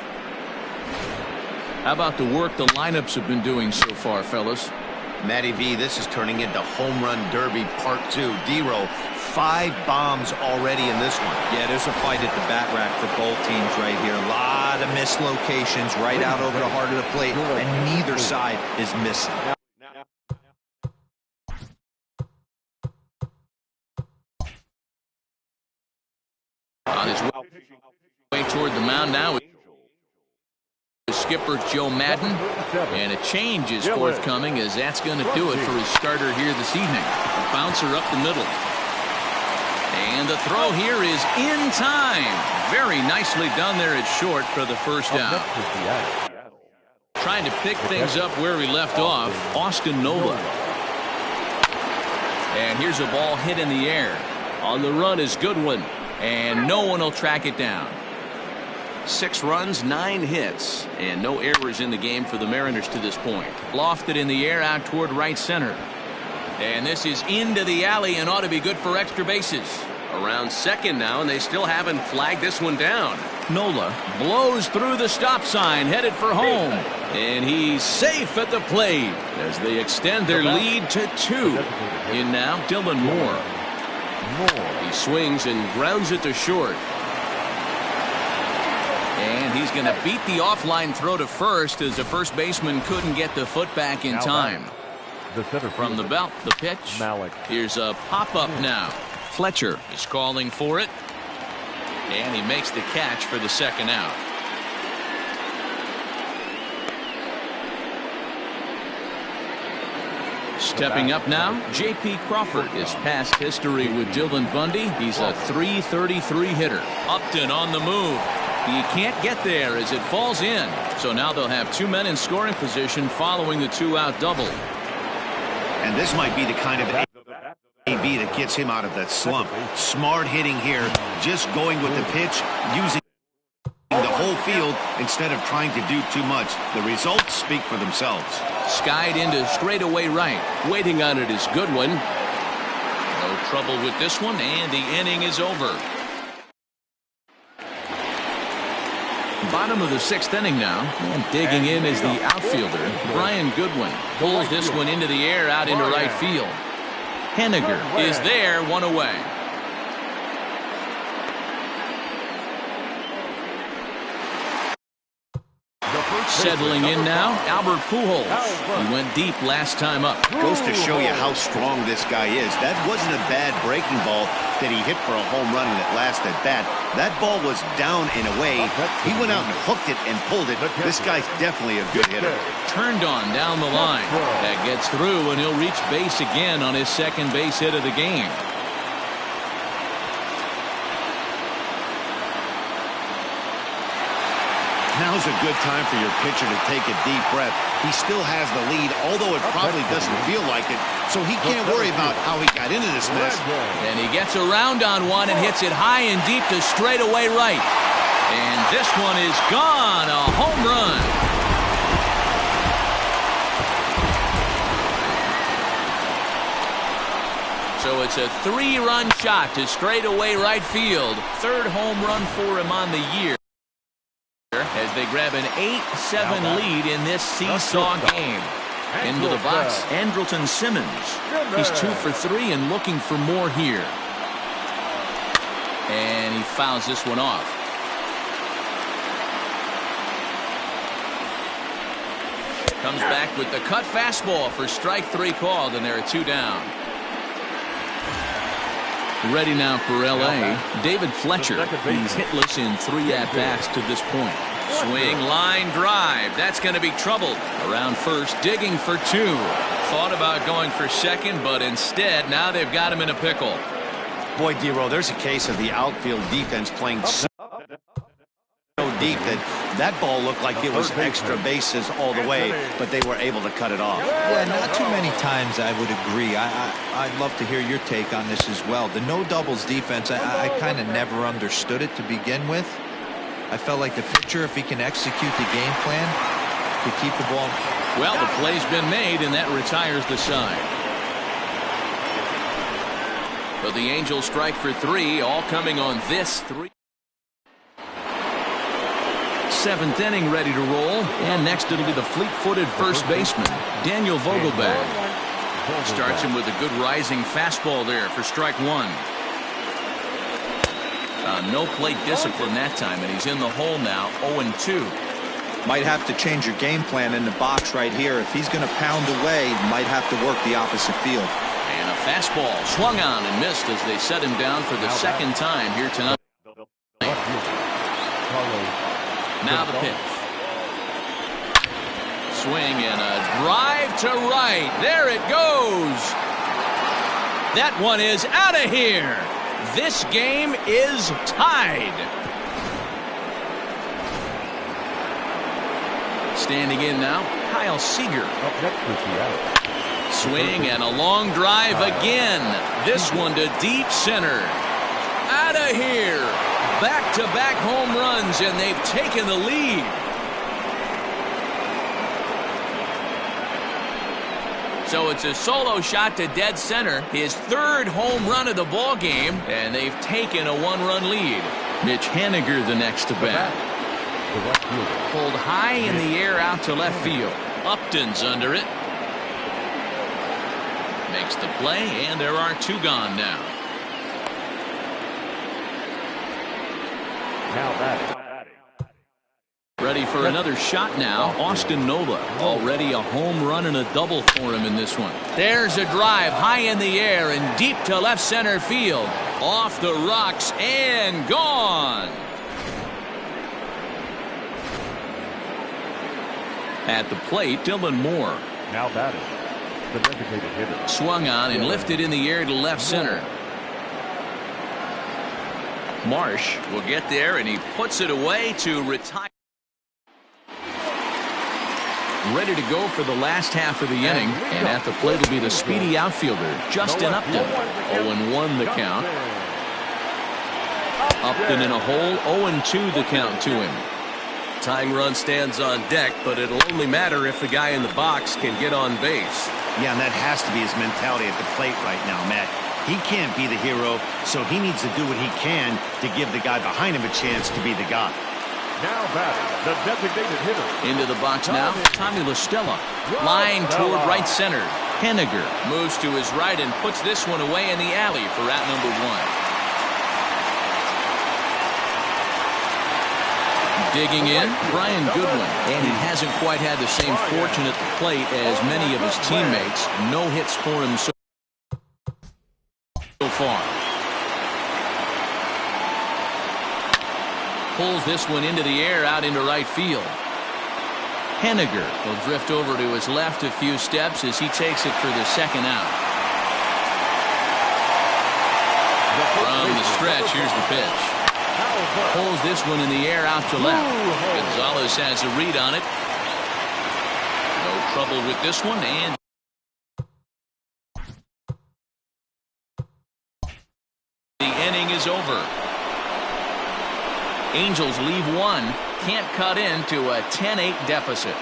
How about the work the lineups have been doing so far, fellas? Matty V, this is turning into Home Run Derby Part 2. D-Row, 5 bombs already in this one. Yeah, there's a fight at the bat rack for both teams right here. A lot of missed locations right out over the heart of the plate, and neither side is missing. On his way toward the mound now. Skipper Joe Madden, and a change is forthcoming, as that's going to do it for his starter here this evening. A bouncer up the middle, and the throw here is in time. Very nicely done there at short for the first out. Trying to pick things up where we left off, Austin Nola. And here's a ball hit in the air. On the run is Goodwin, and no one will track it down. 6 runs, 9 hits, and no errors in the game for the Mariners to this point. Lofted in the air out toward right center. And this is into the alley and ought to be good for extra bases. Around second now, and they still haven't flagged this one down. Nola blows through the stop sign, headed for home. And he's safe at the plate as they extend their lead to 2. In now, Dylan Moore. He swings and grounds it to short. And he's going to beat the offline throw to first, as the first baseman couldn't get the foot back in time. From the belt, the pitch. Here's a pop-up now. Fletcher is calling for it. And he makes the catch for the second out. Stepping up now, J.P. Crawford is past history with Dylan Bundy. He's a .333 hitter. Upton on the move. He can't get there as it falls in. So now they'll have 2 men in scoring position following the 2-out double. And this might be the kind of AB that gets him out of that slump. Smart hitting here, just going with the pitch, using the whole field instead of trying to do too much. The results speak for themselves. Skied into straightaway right. Waiting on it is Goodwin. No trouble with this one, and the inning is over. Bottom of the 6th inning now, and digging in is the outfielder, Brian Goodwin. Pulls this one into the air out into right field. Henniger is there, 1 away. Settling in now, Albert Pujols. He went deep last time up. Goes to show you how strong this guy is. That wasn't a bad breaking ball that he hit for a home run in that last at bat. That ball was down and away. He went out and hooked it and pulled it. This guy's definitely a good hitter. Turned on down the line. That gets through, and he'll reach base again on his second base hit of the game. Now's a good time for your pitcher to take a deep breath. He still has the lead, although it probably doesn't feel like it, so he can't worry about how he got into this mess. And he gets around on one and hits it high and deep to straightaway right. And this one is gone, a home run. So it's a 3-run shot to straightaway right field. 3rd home run for him on the year as they grab an 8-7 lead in this seesaw game. Into the box, Andrelton Simmons. He's 2 for 3 and looking for more here. And he fouls this one off. Comes back with the cut fastball for strike 3 called, and there are 2 down. Ready now for L.A., David Fletcher. He's hitless in 3 at-bats to this point. Swing, line drive. That's going to be troubled. Around first, digging for 2. Thought about going for second, but instead, now they've got him in a pickle. Boy, D-Row, there's a case of the outfield defense playing so deep that ball looked like it was extra bases all the way, but they were able to cut it off. Yeah, not too many times I would agree. I'd love to hear your take on this as well. The no doubles defense, I kind of never understood it to begin with. I felt like the pitcher, if he can execute the game plan, could keep the ball. Well, the play's been made, and that retires the side. But the Angels strike for 3, all coming on this 3. 7th inning ready to roll, and next it'll be the fleet-footed first baseman, Daniel Vogelbach. Starts him with a good rising fastball there for strike 1. No plate discipline that time, and he's in the hole now, 0-2. Might have to change your game plan in the box right here. If he's going to pound away, might have to work the opposite field. And a fastball swung on and missed as they set him down for the 2nd time here tonight. Now the pitch. Swing and a drive to right. There it goes. That one is out of here. This game is tied. Standing in now, Kyle Seager. Swing and a long drive again. This one to deep center. Out of here. Back-to-back home runs, and they've taken the lead. So it's a solo shot to dead center, his 3rd home run of the ball game, and they've taken a 1-run lead. Mitch Haniger the next to bat. Pulled high in the air out to left field. Upton's under it. Makes the play, and there are 2 gone now. Ready for another shot now, Austin Nola. Already a home run and a double for him in this one. There's a drive high in the air and deep to left center field. Off the rocks and gone. At the plate, Dylan Moore. Now batting, the designated hitter. Swung on and lifted in the air to left center. Marsh will get there, and he puts it away to retire. Ready to go for the last half of the inning, and at the plate will be the speedy outfielder, Justin Upton. 0-1 the count. Upton in a hole, 0-2 the count to him. Tying run stands on deck, but it'll only matter if the guy in the box can get on base. Yeah, and that has to be his mentality at the plate right now, Matt. He can't be the hero, so he needs to do what he can to give the guy behind him a chance to be the guy. Now batting, the designated hitter. Into the box now, Tommy La Stella. Line toward right center. Henniger moves to his right and puts this one away in the alley for out number 1. Digging in, Brian Goodwin, and he hasn't quite had the same fortune at the plate as many of his teammates. No hits for him so far. Pulls this one into the air out into right field. Henniger will drift over to his left a few steps as he takes it for the 2nd out. From the stretch, here's the pitch. Pulls this one in the air out to left. Gonzalez has a read on it. No trouble with this one, and the inning is over. Angels leave 1, can't cut into a 10-8 deficit.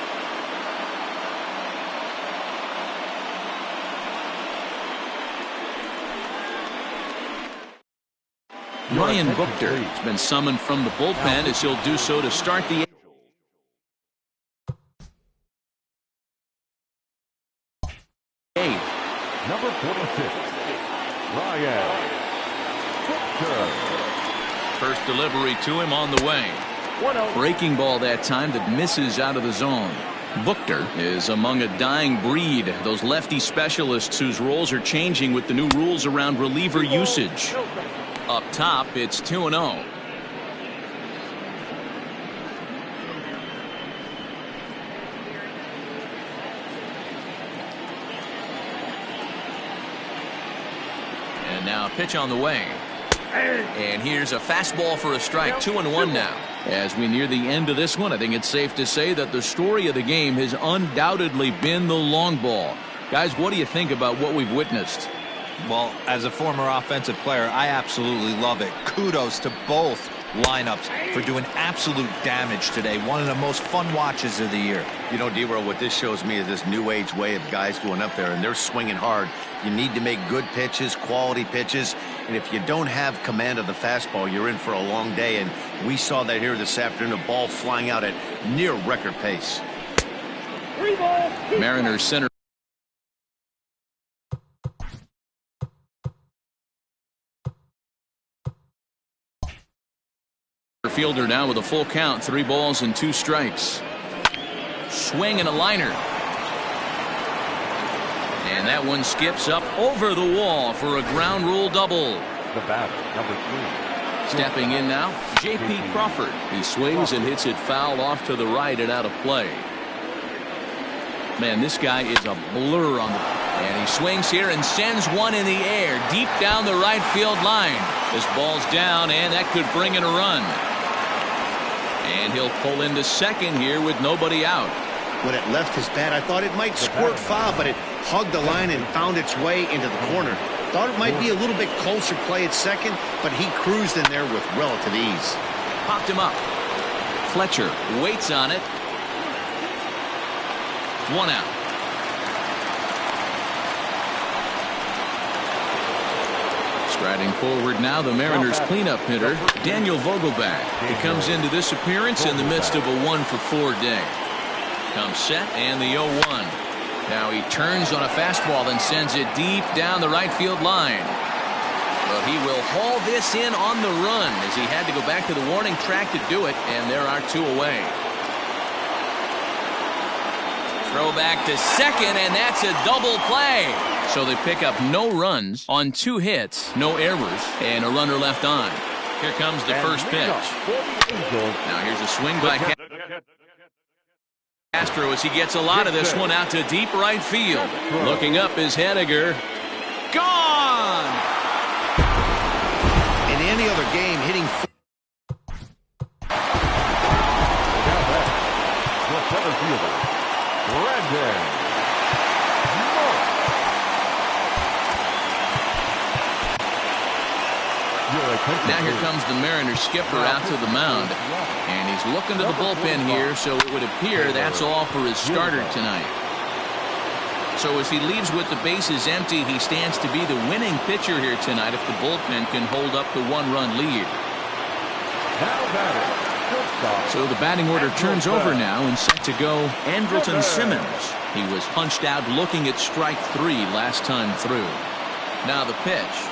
Ryan Buchter has been summoned from the bullpen as he'll do so to start the eighth. Number 46, Ryan Buchter. First delivery to him on the way. 1-0. Breaking ball that time that misses out of the zone. Buchter is among a dying breed, those lefty specialists whose roles are changing with the new rules around reliever usage. Up top, it's 2-0. And now a pitch on the way. And here's a fastball for a strike. 2-1 now. As we near the end of this one, I think it's safe to say that the story of the game has undoubtedly been the long ball. Guys, what do you think about what we've witnessed? Well, as a former offensive player, I absolutely love it. Kudos to both lineups for doing absolute damage today. One of the most fun watches of the year. You know, D-Roll, what this shows me is this new age way of guys going up there, and they're swinging hard. You need to make good pitches, quality pitches, and if you don't have command of the fastball, you're in for a long day, and we saw that here this afternoon, a ball flying out at near record pace. 3 balls. Mariners center fielder now with a full count. 3 balls and 2 strikes. Swing and a liner. And that one skips up over the wall for a ground rule double. The batter, number 3. Stepping in now, J.P. Crawford. He swings and hits it foul off to the right and out of play. Man, this guy is a blur on the... And he swings here and sends one in the air deep down the right field line. This ball's down, and that could bring in a run. And he'll pull into second here with nobody out. When it left his bat, I thought it might squirt foul, but it hugged the line and found its way into the corner. Thought it might be a little bit closer play at second, but he cruised in there with relative ease. Popped him up. Fletcher waits on it. 1 out. Striding forward now, the Mariners cleanup hitter, Daniel Vogelback. He comes into this appearance in the midst of a 1-for-4 day. Comes set and the 0-1. Now he turns on a fastball and sends it deep down the right field line. But he will haul this in on the run as he had to go back to the warning track to do it, and there are 2 away. Throw back to second, and that's a double play. So they pick up no runs on 2 hits, no errors, and a runner left on. Here comes the first pitch. Now here's a swing by Castro as he gets a lot of this one out to deep right field. Looking up is Henniger. Gone! In any other game, hitting... The center fielder, Brandon. Now here comes the Mariners skipper out to the mound. And he's looking to the bullpen here, so it would appear that's all for his starter tonight. So as he leaves with the bases empty, he stands to be the winning pitcher here tonight if the bullpen can hold up the 1-run lead. So the batting order turns over now and set to go Andrelton Simmons. He was punched out looking at strike 3 last time through. Now the pitch.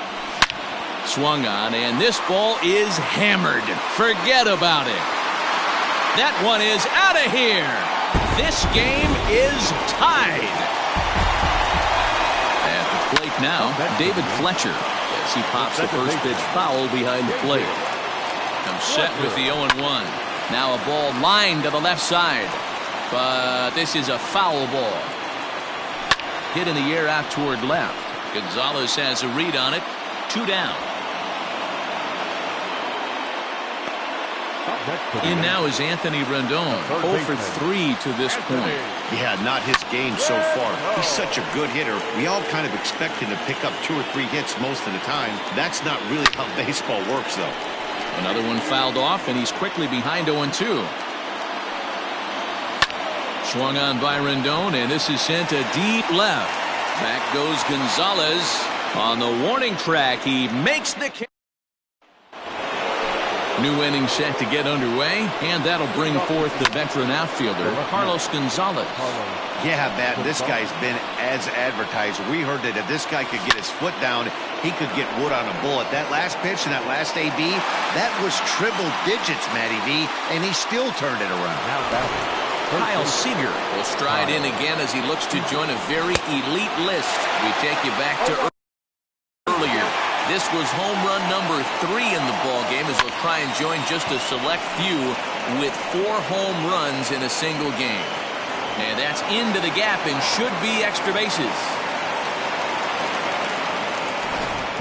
Swung on, and this ball is hammered. Forget about it. That one is out of here. This game is tied. At the plate now, David Fletcher as he pops the first pitch foul behind the plate. Comes set with the 0-1. Now a ball lined to the left side, but this is a foul ball. Hit in the air out toward left. Gonzalez has a read on it. 2 down. In now is Anthony Rendon, 0 for 3 to this point. Yeah, not his game so far. He's such a good hitter. We all kind of expect him to pick up 2 or 3 hits most of the time. That's not really how baseball works, though. Another one fouled off, and he's quickly behind 0-2. Swung on by Rendon, and this is sent to deep left. Back goes Gonzalez on the warning track. He makes the catch. New inning set to get underway, and that'll bring forth the veteran outfielder, Carlos Gonzalez. Yeah, Matt, this guy's been as advertised. We heard that if this guy could get his foot down, he could get wood on a bullet. That last pitch and that last AB, that was triple digits, Matty V, and he still turned it around. Kyle Seager will stride in again as he looks to join a very elite list. We take you back to earlier. This was home run number 3 in the ball game as he'll try and join just a select few with 4 home runs in a single game. And that's into the gap and should be extra bases.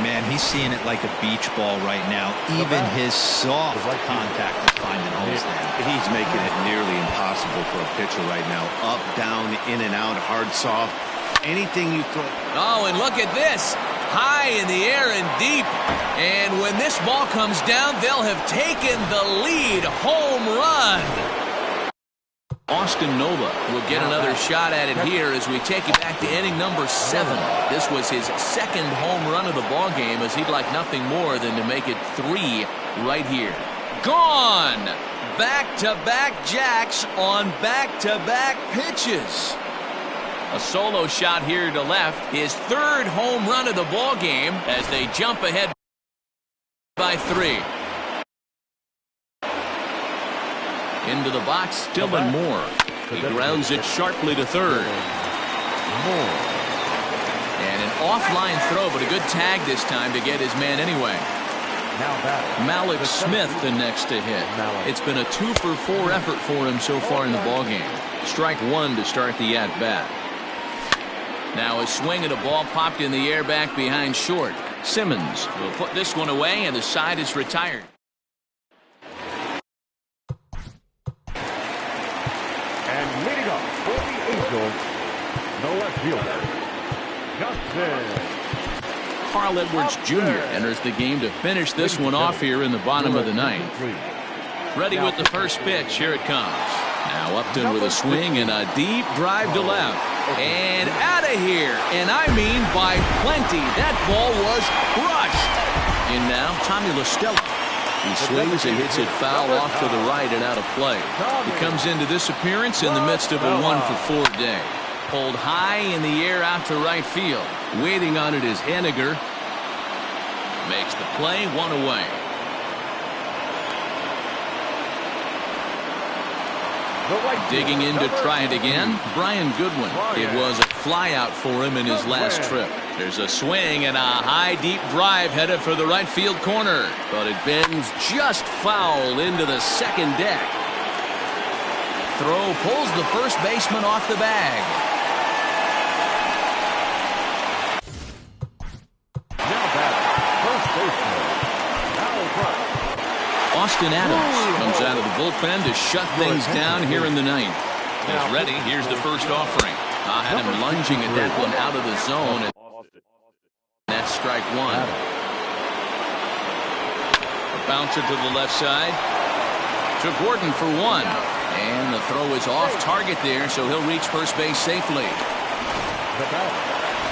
Man, he's seeing it like a beach ball right now. Even his soft contact is finding holes now. He's making it nearly impossible for a pitcher right now. Up, down, in and out, hard, soft. Anything you throw. Oh, and look at this. High in the air and deep. And when this ball comes down, they'll have taken the lead. Home run. Austin Nola will get another shot at it here as we take you back to inning number 7. This was his second home run of the ball game as he'd like nothing more than to make it 3 right here. Gone! Back-to-back jacks on back-to-back pitches. A solo shot here to left. His 3rd home run of the ball game as they jump ahead by 3. Into the box, Dylan Moore. He grounds it sharply to 3rd. And an offline throw, but a good tag this time to get his man anyway. Malik Smith the next to hit. It's been a 2-for-4 effort for him so far in the ballgame. Strike 1 to start the at-bat. Now a swing at a ball popped in the air back behind short. Simmons will put this one away, and the side is retired. And leading up for the Angels, the left fielder, Justin. Carl Edwards Jr. enters the game to finish this one off here in the bottom of the 9th. Ready with the first pitch. Here it comes. Now Upton with a swing and a deep drive to left. And out of here. And I mean by plenty. That ball was crushed. And now Tommy La Stella. He swings and hits it foul off to the right and out of play. He comes into this appearance in the midst of a 1-for-4 day. Pulled high in the air out to right field. Waiting on it is Henniger. Makes the play, 1 away. Digging in to try it again, Brian Goodwin. It was a flyout for him in his last trip. There's a swing and a high deep drive headed for the right field corner. But it bends just foul into the second deck. Throw pulls the first baseman off the bag. Austin Adams comes out of the bullpen to shut things down here in the 9th. He's ready. Here's the first offering. Had him lunging at that one out of the zone. And that's strike 1. A bouncer to the left side. To Gordon for 1. And the throw is off target there, so he'll reach first base safely.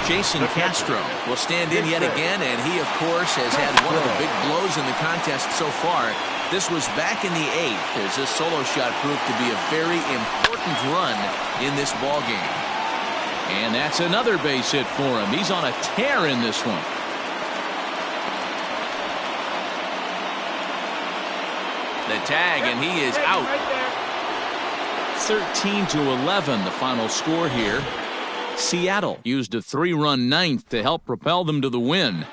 Jason Castro will stand in yet again, and he, of course, has had one of the big blows in the contest so far. This was back in the 8th as this solo shot proved to be a very important run in this ball game. And that's another base hit for him. He's on a tear in this one. The tag, and he is out. 13-11, the final score here. Seattle used a 3-run 9th to help propel them to the win.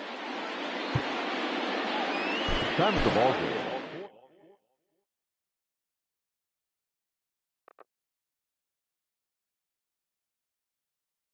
Time of the ball game.